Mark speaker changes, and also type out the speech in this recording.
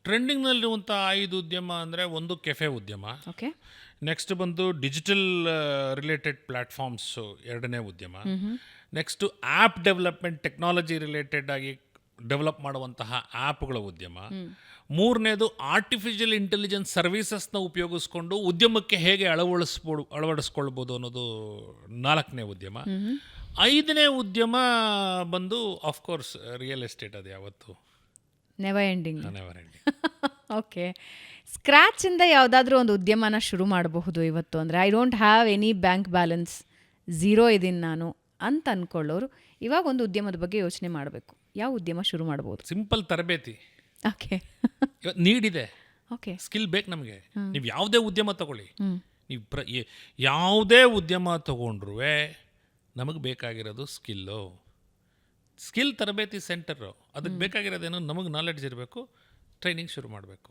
Speaker 1: ಟ್ರೆಂಡಿಂಗ್ನಲ್ಲಿರುವಂಥ 5 ಉದ್ಯಮ ಅಂದರೆ, ಒಂದು ಕೆಫೆ ಉದ್ಯಮ,
Speaker 2: ಓಕೆ,
Speaker 1: ನೆಕ್ಸ್ಟ್ ಬಂದು ಡಿಜಿಟಲ್ ರಿಲೇಟೆಡ್ ಪ್ಲ್ಯಾಟ್ಫಾರ್ಮ್ಸು ಎರಡನೇ ಉದ್ಯಮ, next app development technology related ಆಗಿ ಡೆವಲಪ್ ಮಾಡುವಂತಹ ಆ್ಯಪ್ಗಳ ಉದ್ಯಮ, ಮೂರನೇದು ಆರ್ಟಿಫಿಷಿಯಲ್ ಇಂಟೆಲಿಜೆನ್ಸ್ ಸರ್ವೀಸಸ್ನ ಉಪಯೋಗಿಸ್ಕೊಂಡು ಉದ್ಯಮಕ್ಕೆ ಹೇಗೆ ಅಳವಡಿಸ್ಕೊಳ್ಬೋದು ಅನ್ನೋದು 4ನೇ ಉದ್ಯಮ. 5ನೇ ಉದ್ಯಮ ಬಂದು ಆಫ್ಕೋರ್ಸ್ ರಿಯಲ್ ಎಸ್ಟೇಟ್. ಅದು ಯಾವತ್ತು
Speaker 2: never ending.
Speaker 1: Never ending.
Speaker 2: Okay, ಸ್ಕ್ರ್ಯಾಚಿಂದ ಯಾವುದಾದ್ರೂ ಒಂದು ಉದ್ಯಮನ ಶುರು ಮಾಡಬಹುದು ಇವತ್ತು ಅಂದರೆ, I don't have any bank balance, zero ಇದ್ದೀನಿ ನಾನು ಅಂತ ಅಂದ್ಕೊಳ್ಳೋರು ಇವಾಗ ಒಂದು ಉದ್ಯಮದ ಬಗ್ಗೆ ಯೋಚನೆ ಮಾಡಬೇಕು. ಯಾವ ಉದ್ಯಮ ಶುರು ಮಾಡ್ಬೋದು?
Speaker 1: ಸಿಂಪಲ್ ತರಬೇತಿ.
Speaker 2: ಓಕೆ,
Speaker 1: ಇವತ್ತು ನೀಡಿದೆ,
Speaker 2: ಓಕೆ,
Speaker 1: ಸ್ಕಿಲ್ ಬೇಕು ನಮಗೆ. ನೀವು ಯಾವುದೇ ಉದ್ಯಮ ತಗೊಳ್ಳಿ, ನೀವು ಯಾವುದೇ ಉದ್ಯಮ ತಗೊಂಡ್ರೂ ನಮಗೆ ಬೇಕಾಗಿರೋದು ಸ್ಕಿಲ್ಲು. ಸ್ಕಿಲ್ ತರಬೇತಿ ಸೆಂಟರು. ಅದಕ್ಕೆ ಬೇಕಾಗಿರೋದೇನು, ನಮಗೆ ನಾಲೆಡ್ಜ್ ಇರಬೇಕು, ಟ್ರೈನಿಂಗ್ ಶುರು ಮಾಡಬೇಕು.